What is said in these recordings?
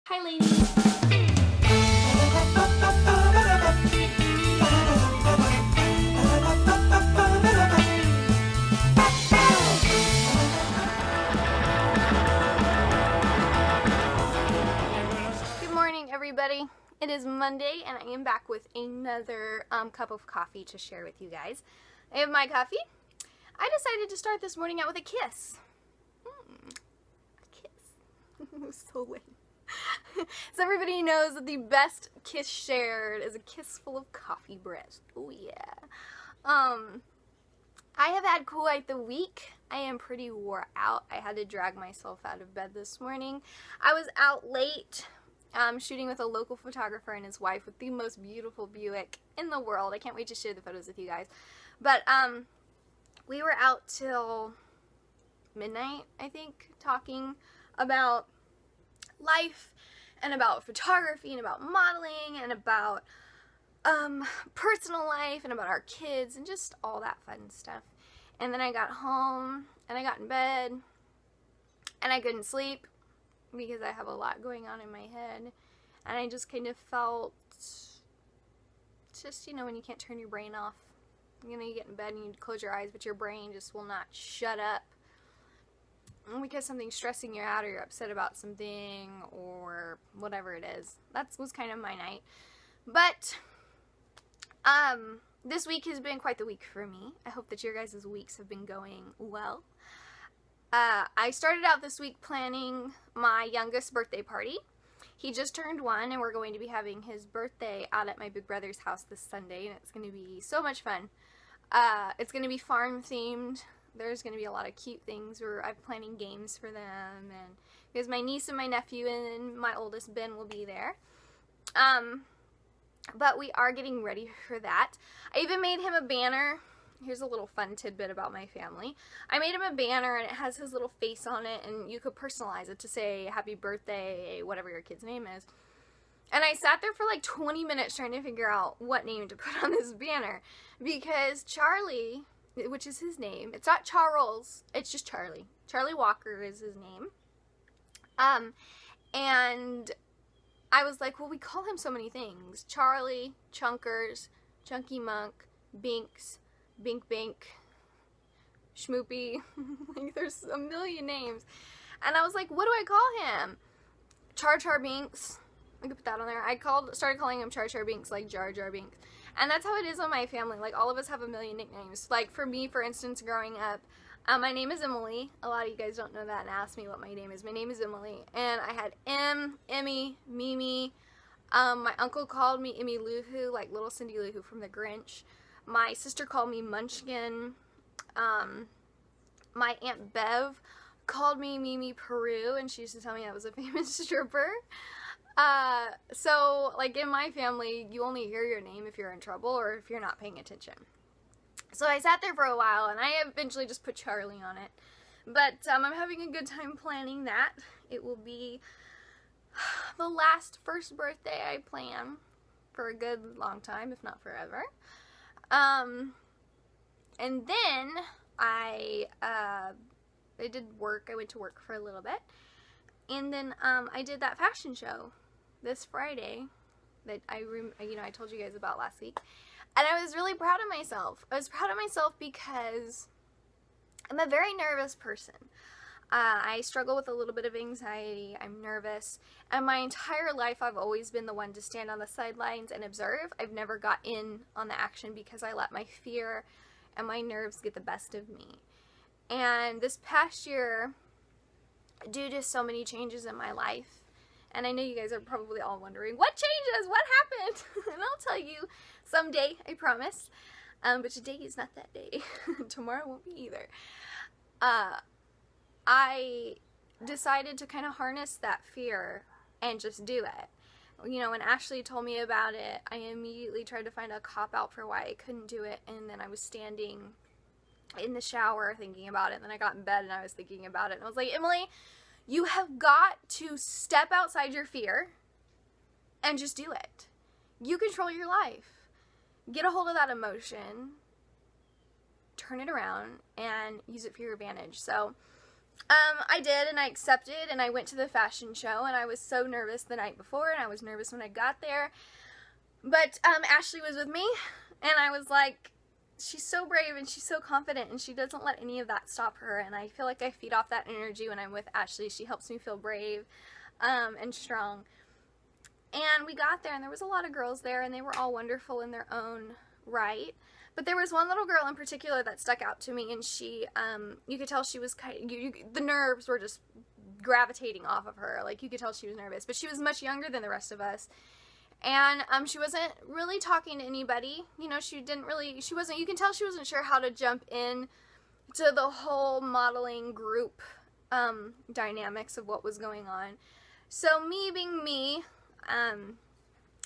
Hi ladies! Good morning everybody. It is Monday and I am back with another cup of coffee to share with you guys. I have my coffee. I decided to start this morning out with a kiss. A kiss. It was so lame. So everybody knows that the best kiss shared is a kiss full of coffee breath. Oh yeah. I have had quite the week. I am pretty wore out. I had to drag myself out of bed this morning. I was out late shooting with a local photographer and his wife with the most beautiful Buick in the world. I can't wait to share the photos with you guys. But we were out till midnight, I think, talking about life and about photography and about modeling and about personal life and about our kids and just all that fun stuff. And then I got home and I got in bed and I couldn't sleep because I have a lot going on in my head, and I just kind of felt just, you know, when you can't turn your brain off. You know, you get in bed and you close your eyes but your brain just will not shut up because something's stressing you out or you're upset about something or whatever it is. That was kind of my night. But this week has been quite the week for me. I hope that your guys' weeks have been going well. I started out this week planning my youngest birthday party. He just turned 1 and we're going to be having his birthday out at my big brother's house this Sunday, and it's going to be so much fun. It's going to be farm themed. There's going to be a lot of cute things where I'm planning games for them, and because my niece and my nephew and my oldest Ben will be there. But we are getting ready for that. I even made him a banner. Here's a little fun tidbit about my family. I made him a banner and it has his little face on it, and you could personalize it to say happy birthday, whatever your kid's name is. And I sat there for like 20 minutes trying to figure out what name to put on this banner, because Charlie, which is his name, it's not Charles, it's just Charlie. Charlie Walker is his name. And I was like, well, we call him so many things. Charlie, Chunkers, Chunky Monk, Binks, Bink Bink, Schmoopy. Like, there's a million names. And I was like, what do I call him? Char Char Binks. I could put that on there. Started calling him Char Char Binks, like Jar Jar Binks. And that's how it is on my family. Like, all of us have a million nicknames. Like, for me, for instance, growing up, my name is Emily. A lot of you guys don't know that and ask me what my name is. My name is Emily. And I had Emmy, Mimi. My uncle called me Emmy Lou Who, like little Cindy Lou Who from The Grinch. My sister called me Munchkin. My Aunt Bev called me Mimi Peru, and she used to tell me I was a famous stripper. So, like, in my family, you only hear your name if you're in trouble or if you're not paying attention. So I sat there for a while, and I eventually just put Charlie on it. But I'm having a good time planning that. It will be the first birthday I plan for a good long time, if not forever. And then I did work. I went to work for a little bit. And then I did that fashion show this Friday that I told you guys about last week. And I was really proud of myself. I was proud of myself because I'm a very nervous person. I struggle with a little bit of anxiety. I'm nervous. And my entire life I've always been the one to stand on the sidelines and observe. I've never got in on the action because I let my fear and my nerves get the best of me. And this past year, due to so many changes in my life, and I know you guys are probably all wondering, what changes? What happened? And I'll tell you someday, I promise. But today is not that day. Tomorrow won't be either. I decided to kind of harness that fear and just do it. You know, when Ashley told me about it, I immediately tried to find a cop-out for why I couldn't do it. And then I was standing in the shower thinking about it. And then I got in bed and I was thinking about it. And I was like, Emily, you have got to step outside your fear and just do it. You control your life. Get a hold of that emotion, turn it around, and use it for your advantage. So I did, and I accepted, and I went to the fashion show, and I was so nervous the night before, and I was nervous when I got there, but Ashley was with me, and I was like, she's so brave, and she's so confident, and she doesn't let any of that stop her, and I feel like I feed off that energy when I'm with Ashley. She helps me feel brave and strong. And we got there, and there was a lot of girls there, and they were all wonderful in their own right. But there was one little girl in particular that stuck out to me, and she, you could tell she was the nerves were just gravitating off of her. Like, you could tell she was nervous. But she was much younger than the rest of us. And she wasn't really talking to anybody. You know, you can tell she wasn't sure how to jump in to the whole modeling group dynamics of what was going on. So me being me,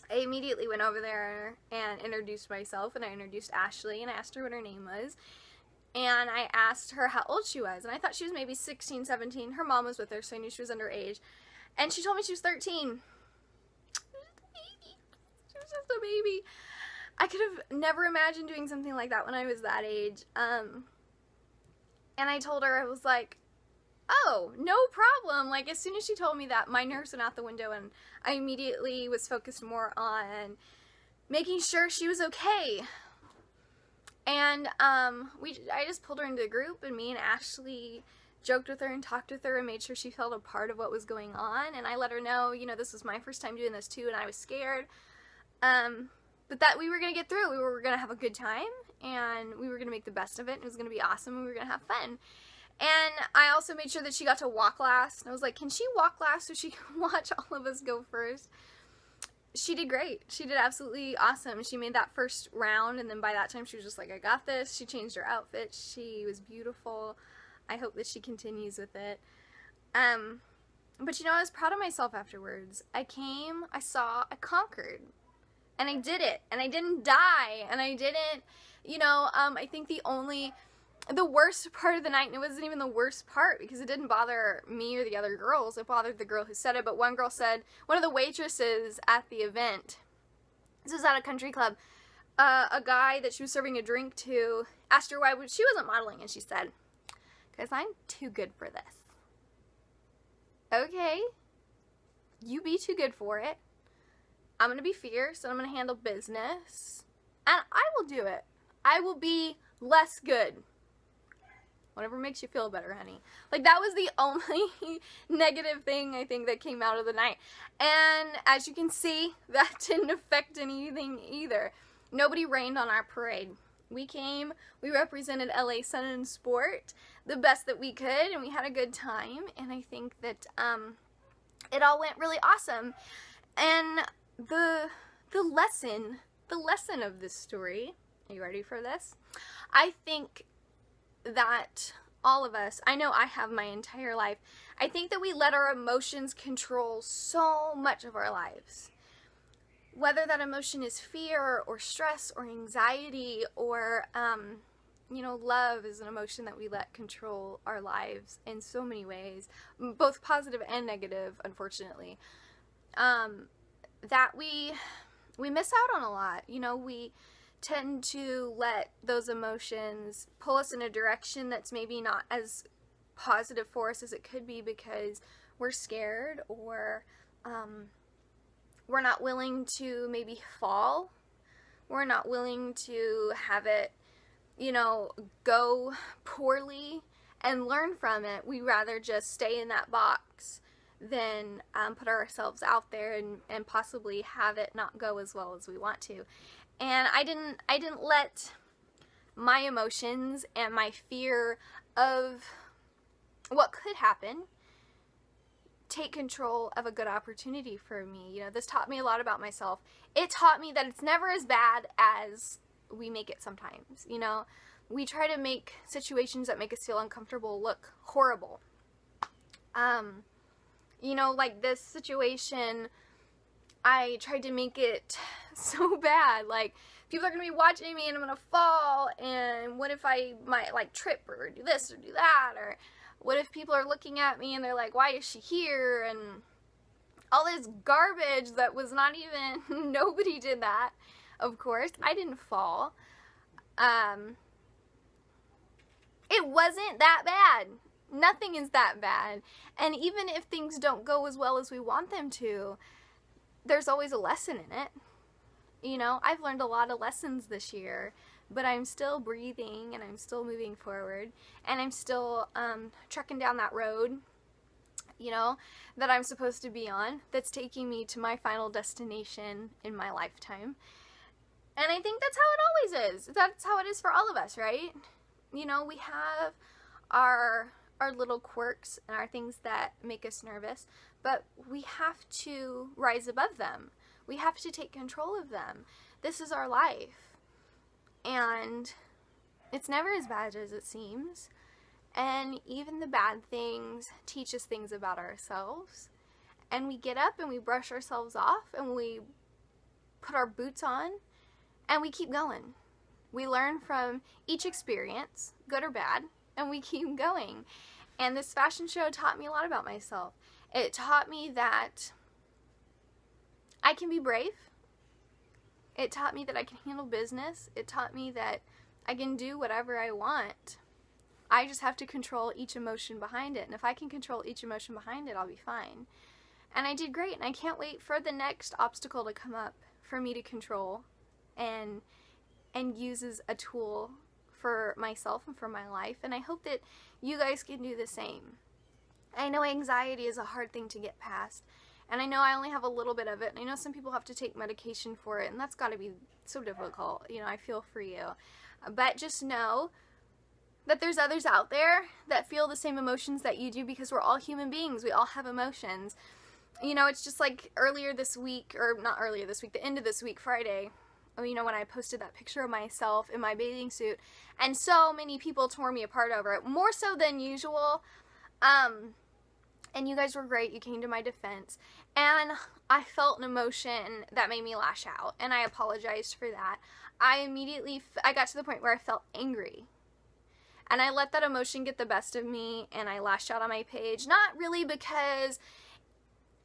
I immediately went over there and introduced myself, and I introduced Ashley, and I asked her what her name was, and I asked her how old she was, and I thought she was maybe 16, 17. Her mom was with her, so I knew she was underage, and she told me she was 13. She was just a baby. I could have never imagined doing something like that when I was that age, and I told her, I was like, oh, no problem. Like, as soon as she told me that, my nerves went out the window, and I immediately was focused more on making sure she was okay. And I just pulled her into the group, and me and Ashley joked with her and talked with her and made sure she felt a part of what was going on. And I let her know, you know, this was my first time doing this too, and I was scared. But that we were going to get through. We were going to have a good time, and we were going to make the best of it. It was going to be awesome, and we were going to have fun. And I also made sure that she got to walk last. And I was like, can she walk last so she can watch all of us go first? She did great. She did absolutely awesome. She made that first round, and then by that time she was just like, I got this. She changed her outfit. She was beautiful. I hope that she continues with it. But you know, I was proud of myself afterwards. I came, I saw, I conquered. And I did it. And I didn't die. And I didn't, you know, I think the worst part of the night, and it wasn't even the worst part because it didn't bother me or the other girls, it bothered the girl who said it, but one girl said, one of the waitresses at the event, this was at a country club, a guy that she was serving a drink to asked her why she wasn't modeling, and she said, because I'm too good for this. Okay, you be too good for it. I'm going to be fierce, and I'm going to handle business, and I will do it. I will be less good. Whatever makes you feel better, honey. Like, that was the only negative thing, I think, that came out of the night. And as you can see, that didn't affect anything either. Nobody rained on our parade. We came, we represented LA Sun and Sport the best that we could, and we had a good time. And I think that it all went really awesome. And the lesson of this story, are you ready for this? I think that all of us, I know I have my entire life, I think that we let our emotions control so much of our lives. Whether that emotion is fear or stress or anxiety or, you know, love is an emotion that we let control our lives in so many ways, both positive and negative, unfortunately, that we miss out on a lot. You know, we tend to let those emotions pull us in a direction that's maybe not as positive for us as it could be because we're scared or we're not willing to maybe fall. We're not willing to have it, you know, go poorly and learn from it. We rather just stay in that box than put ourselves out there and possibly have it not go as well as we want to. And I didn't let my emotions and my fear of what could happen take control of a good opportunity for me. You know, this taught me a lot about myself. It taught me that it's never as bad as we make it sometimes. You know, we try to make situations that make us feel uncomfortable look horrible. You know, like this situation, I tried to make it so bad, like, people are going to be watching me and I'm going to fall, and what if I might, like, trip or do this or do that, or what if people are looking at me and they're like, why is she here, and all this garbage that was not even, nobody did that, of course. I didn't fall. It wasn't that bad. Nothing is that bad. And even if things don't go as well as we want them to, there's always a lesson in it. You know, I've learned a lot of lessons this year, but I'm still breathing and I'm still moving forward, and I'm still trekking down that road, you know, that I'm supposed to be on, that's taking me to my final destination in my lifetime. And I think that's how it always is. That's how it is for all of us, right? You know, we have our little quirks and our things that make us nervous, but we have to rise above them. We have to take control of them. This is our life. And it's never as bad as it seems. And even the bad things teach us things about ourselves. And we get up and we brush ourselves off and we put our boots on and we keep going. We learn from each experience, good or bad, and we keep going. And this fashion show taught me a lot about myself. It taught me that I can be brave. It taught me that I can handle business. It taught me that I can do whatever I want. I just have to control each emotion behind it. And if I can control each emotion behind it, I'll be fine. And I did great. And I can't wait for the next obstacle to come up for me to control and use as a tool for myself and for my life. And I hope that you guys can do the same. I know anxiety is a hard thing to get past. And I know I only have a little bit of it. And I know some people have to take medication for it. And that's got to be so difficult. You know, I feel for you. But just know that there's others out there that feel the same emotions that you do, because we're all human beings. We all have emotions. You know, it's just like earlier this week, or not earlier this week, the end of this week, Friday, you know, when I posted that picture of myself in my bathing suit, and so many people tore me apart over it, more so than usual. And you guys were great. You came to my defense. And I felt an emotion that made me lash out. And I apologized for that. I got to the point where I felt angry. And I let that emotion get the best of me. And I lashed out on my page. Not really because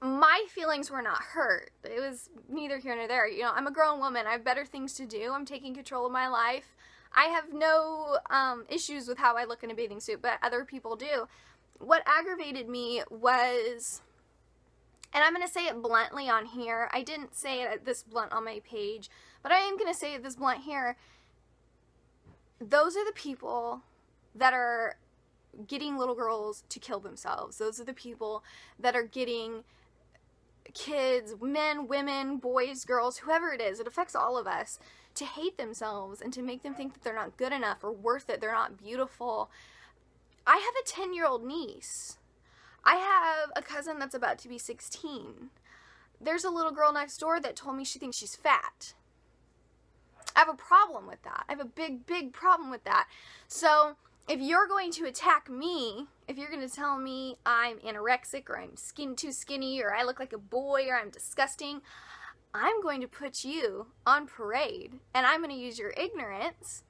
my feelings were not hurt. It was neither here nor there. You know, I'm a grown woman. I have better things to do. I'm taking control of my life. I have no issues with how I look in a bathing suit, but other people do. What aggravated me was, and I'm going to say it bluntly on here, I didn't say it this blunt on my page, but I am going to say it this blunt here. Those are the people that are getting little girls to kill themselves. Those are the people that are getting kids, men, women, boys, girls, whoever it is, it affects all of us, to hate themselves and to make them think that they're not good enough or worth it, they're not beautiful. I have a 10-year-old niece. I have a cousin that's about to be 16. There's a little girl next door that told me she thinks she's fat. I have a problem with that. I have a big, big problem with that. So if you're going to attack me, if you're going to tell me I'm anorexic or I'm too skinny or I look like a boy or I'm disgusting, I'm going to put you on parade, and I'm going to use your ignorance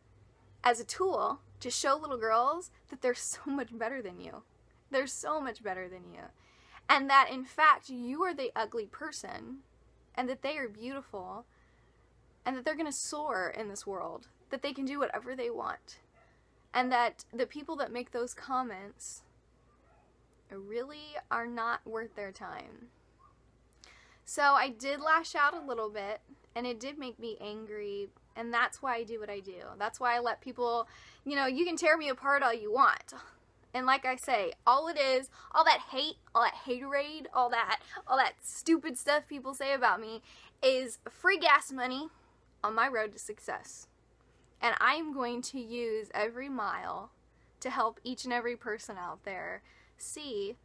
as a tool to show little girls that they're so much better than you. They're so much better than you. And that, in fact, you are the ugly person, and that they are beautiful, and that they're going to soar in this world, that they can do whatever they want, and that the people that make those comments really are not worth their time. So I did lash out a little bit, and it did make me angry, and that's why I do what I do. That's why I let people, you know, you can tear me apart all you want. And like I say, all it is, all that hate, all that haterade, all that stupid stuff people say about me is free gas money on my road to success. And I'm going to use every mile to help each and every person out there see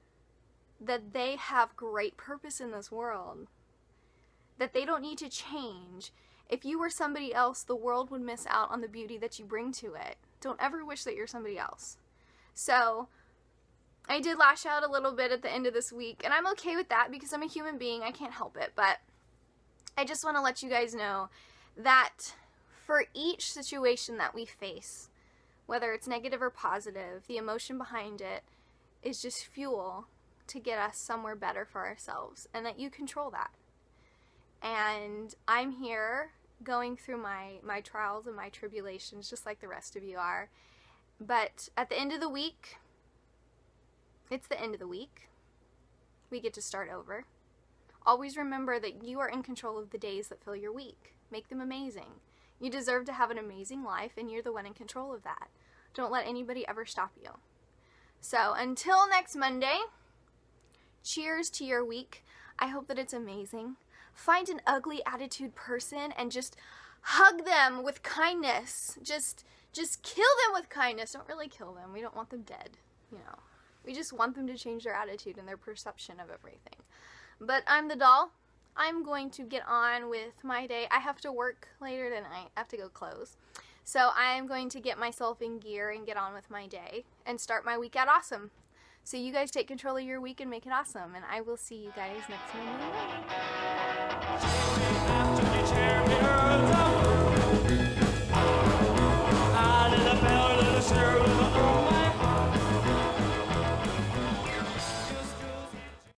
that they have great purpose in this world. That they don't need to change. If you were somebody else, the world would miss out on the beauty that you bring to it. Don't ever wish that you're somebody else. So, I did lash out a little bit at the end of this week, and I'm okay with that because I'm a human being. I can't help it. But I just want to let you guys know that for each situation that we face, whether it's negative or positive, the emotion behind it is just fuel to get us somewhere better for ourselves, and that you control that. And I'm here going through my trials and my tribulations just like the rest of you are. But at the end of the week, It's the end of the week. We get to start over. Always remember that you are in control of the days that fill your week. Make them amazing. You deserve to have an amazing life, and you're the one in control of that. Don't let anybody ever stop you. So until next Monday, cheers to your week. I hope that it's amazing. Find an ugly attitude person and just hug them with kindness. Just kill them with kindness. Don't really kill them. We don't want them dead, you know. We just want them to change their attitude and their perception of everything. But I'm the doll. I'm going to get on with my day. I have to work later tonight. I have to go close. So I'm going to get myself in gear and get on with my day and start my week out awesome. So you guys take control of your week and make it awesome. And I will see you guys next Monday.